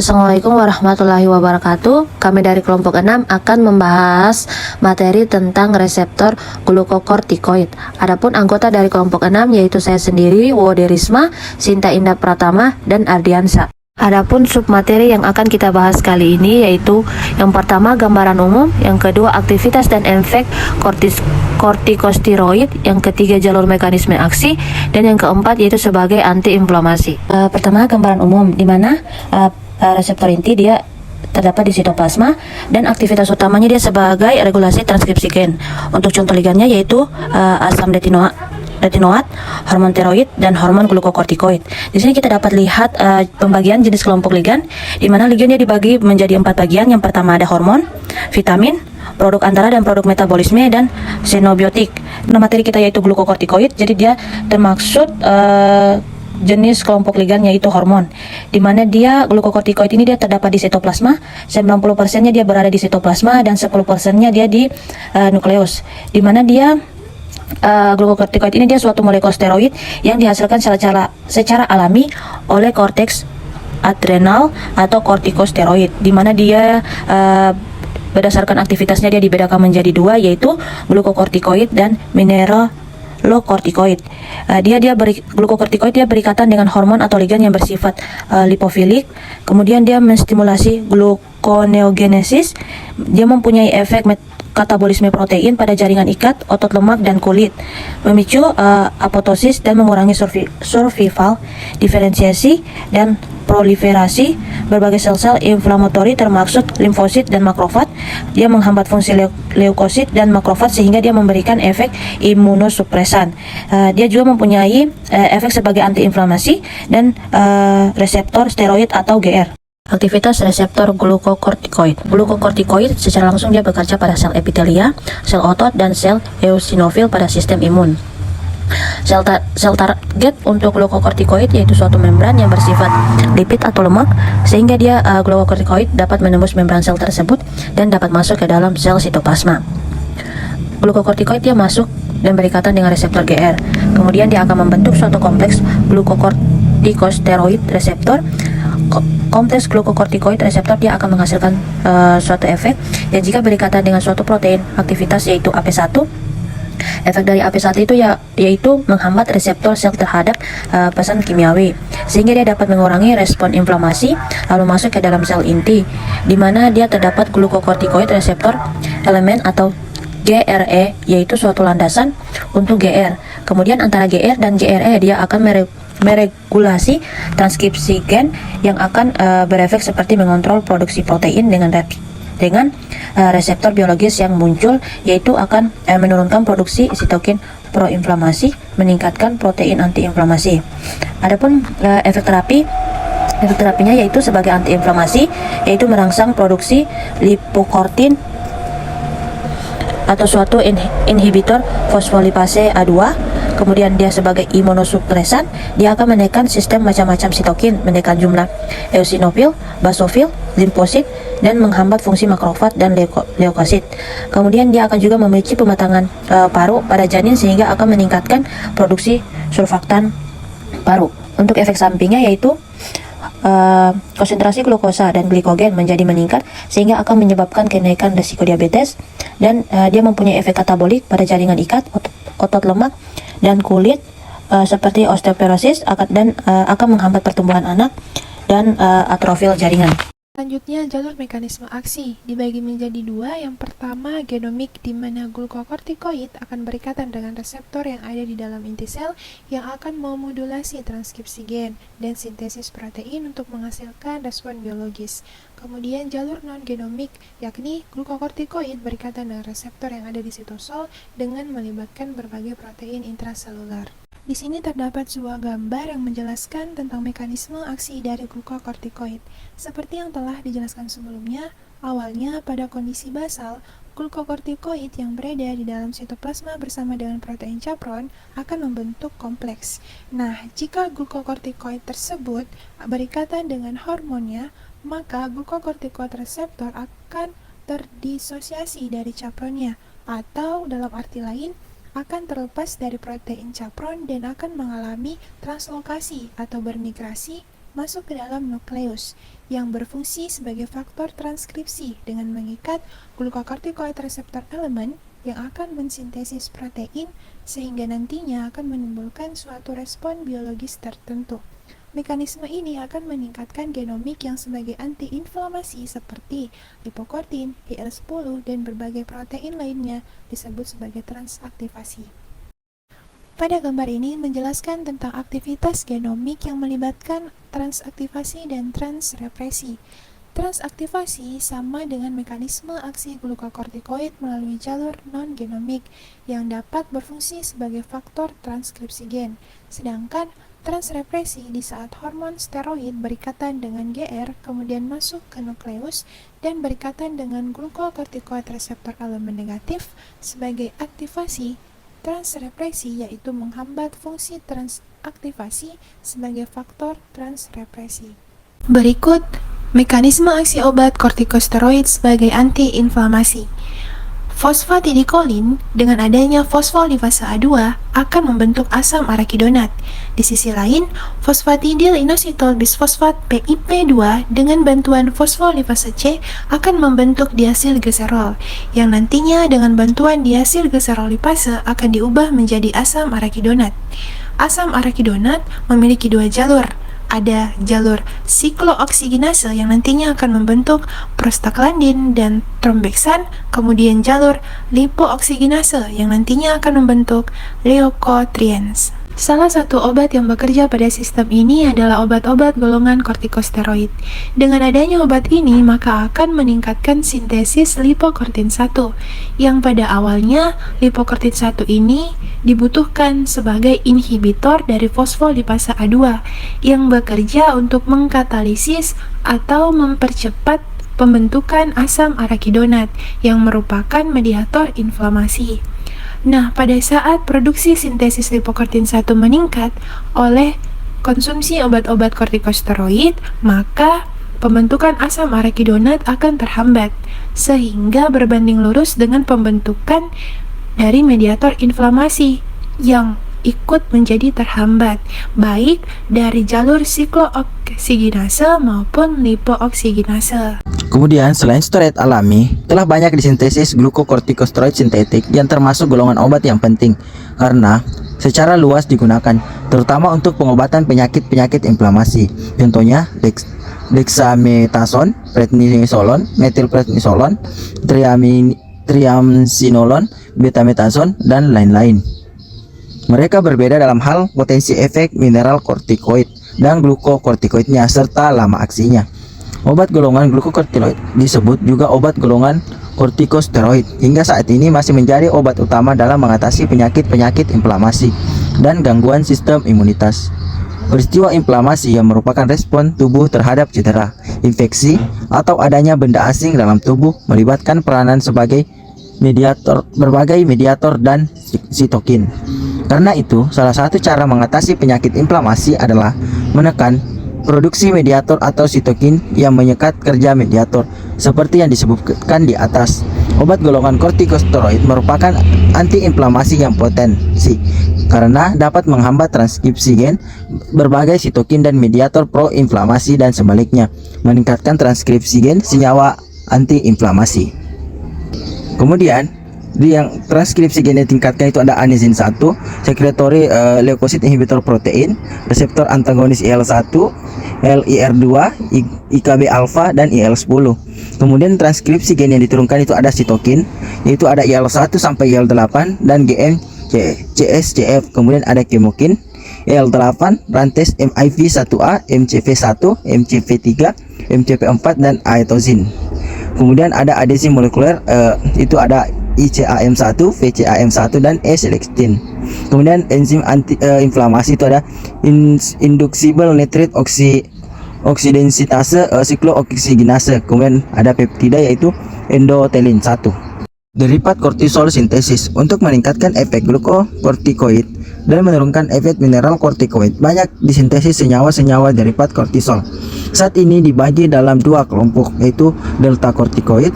Assalamualaikum warahmatullahi wabarakatuh. Kami dari kelompok 6 akan membahas materi tentang reseptor glukokortikoid. Adapun anggota dari kelompok 6 yaitu saya sendiri, Wode Risma, Sinta Indah Pratama, dan Ardiansa. Adapun submateri yang akan kita bahas kali ini yaitu yang pertama gambaran umum, yang kedua aktivitas dan efek kortikosteroid, yang ketiga jalur mekanisme aksi, dan yang keempat yaitu sebagai antiinflamasi. Pertama gambaran umum, di mana reseptor inti dia terdapat di sitoplasma dan aktivitas utamanya dia sebagai regulasi transkripsi gen. Untuk contoh ligannya yaitu asam retinoat, hormon tiroid, dan hormon glukokortikoid. Di sini kita dapat lihat pembagian jenis kelompok ligan, di mana ligannya dibagi menjadi 4 bagian. Yang pertama ada hormon, vitamin, produk antara dan produk metabolisme, dan xenobiotik. Nah, materi kita yaitu glukokortikoid, jadi dia termaksud jenis kelompok ligan yaitu hormon, di mana dia glukokortikoid ini dia terdapat di sitoplasma. 90%-nya dia berada di sitoplasma dan 10%-nya dia di nukleus, di mana dia glukokortikoid ini dia suatu molekul steroid yang dihasilkan secara alami oleh korteks adrenal atau kortikosteroid, di mana dia berdasarkan aktivitasnya dia dibedakan menjadi 2, yaitu glukokortikoid dan mineralokortikoid. Glukokortikoid dia berikatan dengan hormon atau ligan yang bersifat lipofilik. Kemudian dia menstimulasi gluconeogenesis. Dia mempunyai efek katabolisme protein pada jaringan ikat, otot lemak, dan kulit, memicu apoptosis dan mengurangi survival, diferensiasi, dan proliferasi berbagai sel-sel inflamatori termasuk limfosit dan makrofag. Dia menghambat fungsi leukosit dan makrofag sehingga dia memberikan efek imunosupresan. Dia juga mempunyai efek sebagai antiinflamasi dan reseptor steroid atau GR. Aktivitas reseptor glukokortikoid. Glukokortikoid secara langsung dia bekerja pada sel epitelia, sel otot, dan sel eosinofil pada sistem imun. Sel target untuk glukokortikoid yaitu suatu membran yang bersifat lipid atau lemak, sehingga dia glukokortikoid dapat menembus membran sel tersebut dan dapat masuk ke dalam sel sitoplasma. Glukokortikoid dia masuk dan berikatan dengan reseptor GR. Kemudian dia akan membentuk suatu kompleks glukokortikosteroid reseptor. Kompleks glukokortikoid reseptor dia akan menghasilkan suatu efek, dan jika berikatan dengan suatu protein aktivitas yaitu AP1. Efek dari AP1 itu yaitu menghambat reseptor sel terhadap pesan kimiawi, sehingga dia dapat mengurangi respon inflamasi lalu masuk ke dalam sel inti, di mana dia terdapat glukokortikoid reseptor elemen atau GRE, yaitu suatu landasan untuk GR. Kemudian antara GR dan GRE dia akan meregulasi transkripsi gen yang akan berefek seperti mengontrol produksi protein dengan reseptor biologis yang muncul, yaitu akan menurunkan produksi sitokin proinflamasi, meningkatkan protein antiinflamasi. Adapun efek terapinya yaitu sebagai antiinflamasi, yaitu merangsang produksi lipokortin atau suatu inhibitor fosfolipase A2. Kemudian dia sebagai imunosupresan, dia akan menekan sistem macam-macam sitokin, menekan jumlah eosinofil, basofil, limfosit, dan menghambat fungsi makrofag dan leukosit. Kemudian dia akan juga memicu pematangan paru pada janin sehingga akan meningkatkan produksi surfaktan paru. Untuk efek sampingnya yaitu konsentrasi glukosa dan glikogen menjadi meningkat sehingga akan menyebabkan kenaikan risiko diabetes, dan dia mempunyai efek katabolik pada jaringan ikat, otot lemak, dan kulit seperti osteoporosis, dan akan menghambat pertumbuhan anak dan atrofil jaringan. Selanjutnya, jalur mekanisme aksi dibagi menjadi 2. Yang pertama, genomik, di mana glukokortikoid akan berikatan dengan reseptor yang ada di dalam inti sel yang akan memodulasi transkripsi gen dan sintesis protein untuk menghasilkan respon biologis. Kemudian jalur non-genomik, yakni glukokortikoid berikatan dengan reseptor yang ada di sitosol dengan melibatkan berbagai protein intraselular. Di sini terdapat sebuah gambar yang menjelaskan tentang mekanisme aksi dari glukokortikoid. Seperti yang telah dijelaskan sebelumnya, awalnya pada kondisi basal, glukokortikoid yang berada di dalam sitoplasma bersama dengan protein capron akan membentuk kompleks. Nah, jika glukokortikoid tersebut berikatan dengan hormonnya, maka glukokortikoid reseptor akan terdisosiasi dari capronnya, atau dalam arti lain, akan terlepas dari protein capron dan akan mengalami translokasi atau bermigrasi masuk ke dalam nukleus yang berfungsi sebagai faktor transkripsi dengan mengikat glukokortikoid reseptor elemen yang akan mensintesis protein sehingga nantinya akan menimbulkan suatu respon biologis tertentu. Mekanisme ini akan meningkatkan genomik yang sebagai antiinflamasi seperti lipokortin, IL-10, dan berbagai protein lainnya disebut sebagai transaktivasi. Pada gambar ini menjelaskan tentang aktivitas genomik yang melibatkan transaktivasi dan transrepresi. Transaktivasi sama dengan mekanisme aksi glukokortikoid melalui jalur non-genomik yang dapat berfungsi sebagai faktor transkripsi gen, sedangkan transrepresi di saat hormon steroid berikatan dengan GR kemudian masuk ke nukleus dan berikatan dengan glukokortikoid reseptor elemen negatif sebagai aktivasi transrepresi, yaitu menghambat fungsi transaktivasi sebagai faktor transrepresi. Berikut mekanisme aksi obat kortikosteroid sebagai antiinflamasi. Fosfatidilkolin dengan adanya fosfolipase A2 akan membentuk asam arakidonat. Di sisi lain, fosfatidilinositol bisfosfat PIP2 dengan bantuan fosfolipase C akan membentuk diasilgliserol, yang nantinya dengan bantuan diasilgliserol lipase akan diubah menjadi asam arakidonat. Asam arakidonat memiliki dua jalur. Ada jalur siklooksigenase yang nantinya akan membentuk prostaglandin dan trombeksan, kemudian jalur lipooksigenase yang nantinya akan membentuk leukotrienes. Salah satu obat yang bekerja pada sistem ini adalah obat-obat golongan kortikosteroid. Dengan adanya obat ini, maka akan meningkatkan sintesis lipokortin 1, yang pada awalnya lipokortin 1 ini dibutuhkan sebagai inhibitor dari fosfolipase A2 yang bekerja untuk mengkatalisis atau mempercepat pembentukan asam arakidonat yang merupakan mediator inflamasi. Nah, pada saat produksi sintesis lipokortin 1 meningkat oleh konsumsi obat-obat kortikosteroid, maka pembentukan asam arakidonat akan terhambat, sehingga berbanding lurus dengan pembentukan dari mediator inflamasi yang ikut menjadi terhambat, baik dari jalur siklooksigenase maupun lipooksigenase. Kemudian, selain steroid alami, telah banyak disintesis glukokortikosteroid sintetik yang termasuk golongan obat yang penting karena secara luas digunakan, terutama untuk pengobatan penyakit-penyakit inflamasi. Contohnya, dexamethasone, prednisolon, metilprednisolon, triamcinolone, betamethasone, dan lain-lain. Mereka berbeda dalam hal potensi efek mineral kortikoid dan glukokortikoidnya serta lama aksinya. Obat golongan glukokortikoid disebut juga obat golongan kortikosteroid. Hingga saat ini masih menjadi obat utama dalam mengatasi penyakit-penyakit inflamasi dan gangguan sistem imunitas. Peristiwa inflamasi yang merupakan respon tubuh terhadap cedera, infeksi, atau adanya benda asing dalam tubuh melibatkan peranan sebagai berbagai mediator dan sitokin. Karena itu, salah satu cara mengatasi penyakit inflamasi adalah menekan produksi mediator atau sitokin yang menyekat kerja mediator, seperti yang disebutkan di atas. Obat golongan kortikosteroid merupakan antiinflamasi yang potensi karena dapat menghambat transkripsi gen berbagai sitokin dan mediator proinflamasi dan sebaliknya, meningkatkan transkripsi gen senyawa antiinflamasi. Kemudian, yang transkripsi gen yang ditingkatkan itu ada anesin 1, sekretory leukosit inhibitor protein, reseptor antagonis IL-1, LIR2, IKB alpha, dan IL-10. Kemudian transkripsi gen yang diturunkan itu ada sitokin, yaitu ada IL-1 sampai IL-8 dan GM, CSCF. Kemudian ada kemokin, IL-8, rantes MIV1A, MCV1, MCV3, MCV4, dan aetozin. Kemudian ada adesi molekuler, itu ada ICAM1, VCAM1, dan E-selectin. Kemudian enzim anti-inflamasi itu ada inducible nitrate oksidensitase siklooksigenase. Kemudian ada peptida yaitu endothelin 1. Derivat kortisol sintesis untuk meningkatkan efek glukokortikoid dan menurunkan efek mineral kortikoid. Banyak disintesis senyawa-senyawa derivat kortisol. Saat ini dibagi dalam dua kelompok, yaitu delta kortikoid.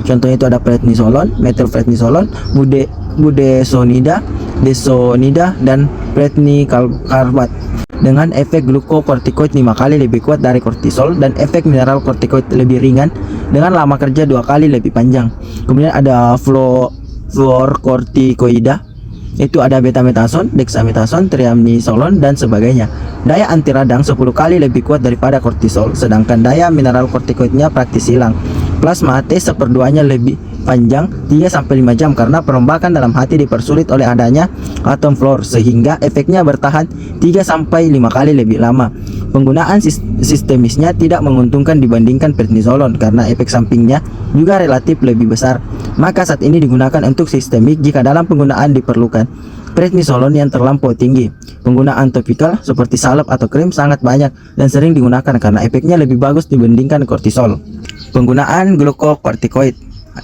Contohnya itu ada prednisolon, metilprednisolon, budesonida, desonida, dan prednikarbat. dengan efek glukokortikoid 5 kali lebih kuat dari kortisol dan efek mineral kortikoid lebih ringan dengan lama kerja 2 kali lebih panjang. Kemudian ada fluorkortikoida, itu ada betametason, dexamethasone, triamnisolon dan sebagainya. Daya anti radang 10 kali lebih kuat daripada kortisol, sedangkan daya mineral kortikoidnya praktis hilang. Plasma T1/2-nya lebih panjang 3-5 jam karena perombakan dalam hati dipersulit oleh adanya atom fluor sehingga efeknya bertahan 3-5 kali lebih lama. Penggunaan sistemisnya tidak menguntungkan dibandingkan prednisolon karena efek sampingnya juga relatif lebih besar. Maka saat ini digunakan untuk sistemik jika dalam penggunaan diperlukan prednisolon yang terlampau tinggi. Penggunaan topikal seperti salep atau krim sangat banyak dan sering digunakan karena efeknya lebih bagus dibandingkan kortisol. Penggunaan glukokortikoid,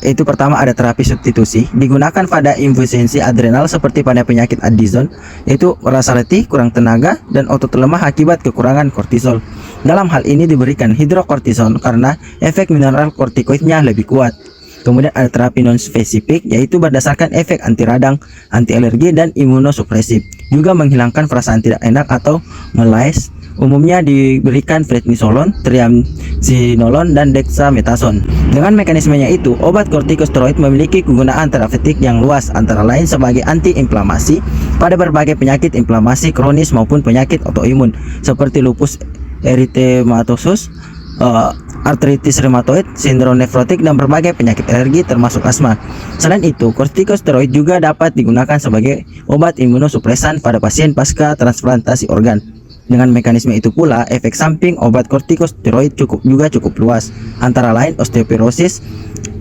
itu pertama ada terapi substitusi, digunakan pada insufinsi adrenal seperti pada penyakit Addison, yaitu rasa letih, kurang tenaga, dan otot lemah akibat kekurangan kortisol. Dalam hal ini diberikan hidrokortison karena efek mineral kortikoidnya lebih kuat. Kemudian ada terapi non-spesifik, yaitu berdasarkan efek anti radang, anti alergi, dan imunosupresif, juga menghilangkan perasaan tidak enak atau malaise. Umumnya diberikan prednisolon, triamcinolon, dan dexamethasone. Dengan mekanismenya itu, obat kortikosteroid memiliki kegunaan terapeutik yang luas, antara lain sebagai antiinflamasi pada berbagai penyakit inflamasi kronis maupun penyakit autoimun seperti lupus eritematosus, artritis reumatoid, sindrom nefrotik, dan berbagai penyakit alergi termasuk asma. Selain itu, kortikosteroid juga dapat digunakan sebagai obat imunosupresan pada pasien pasca transplantasi organ. Dengan mekanisme itu pula, efek samping obat kortikosteroid juga cukup luas, antara lain osteoporosis,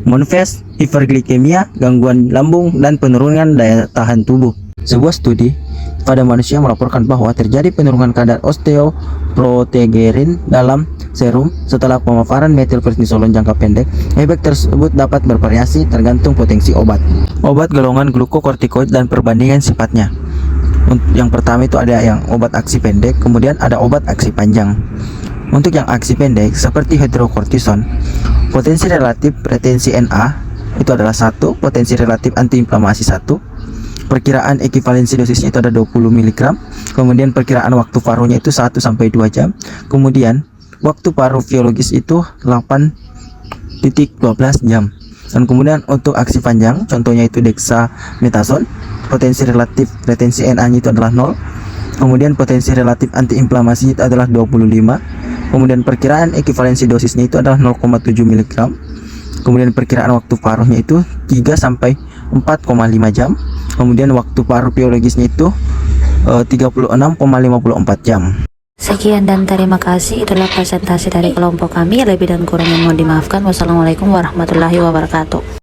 monfes, hiperglikemia, gangguan lambung, dan penurunan daya tahan tubuh. Sebuah studi pada manusia melaporkan bahwa terjadi penurunan kadar osteoprotegerin dalam serum setelah pemaparan metilprednisolon jangka pendek. Efek tersebut dapat bervariasi tergantung potensi obat. Obat golongan glukokortikoid dan perbandingan sifatnya. Yang pertama itu ada yang obat aksi pendek, kemudian ada obat aksi panjang. Untuk yang aksi pendek seperti hidrokortison, potensi relatif retensi Na itu adalah 1, potensi relatif antiinflamasi 1, perkiraan ekivalensi dosisnya itu ada 20 mg, kemudian perkiraan waktu paruhnya itu 1-2 jam, kemudian waktu paruh biologis itu 8,12 jam. Dan kemudian untuk aksi panjang, contohnya itu dexamethasone, potensi relatif retensi Na-nya itu adalah 0, kemudian potensi relatif antiinflamasi itu adalah 25, kemudian perkiraan ekivalensi dosisnya itu adalah 0,7 mg, kemudian perkiraan waktu paruhnya itu 3-4,5 jam, kemudian waktu paruh biologisnya itu 36,54 jam. Sekian dan terima kasih. Itulah presentasi dari kelompok kami. Lebih dan kurangnya mohon dimaafkan. Wassalamualaikum warahmatullahi wabarakatuh.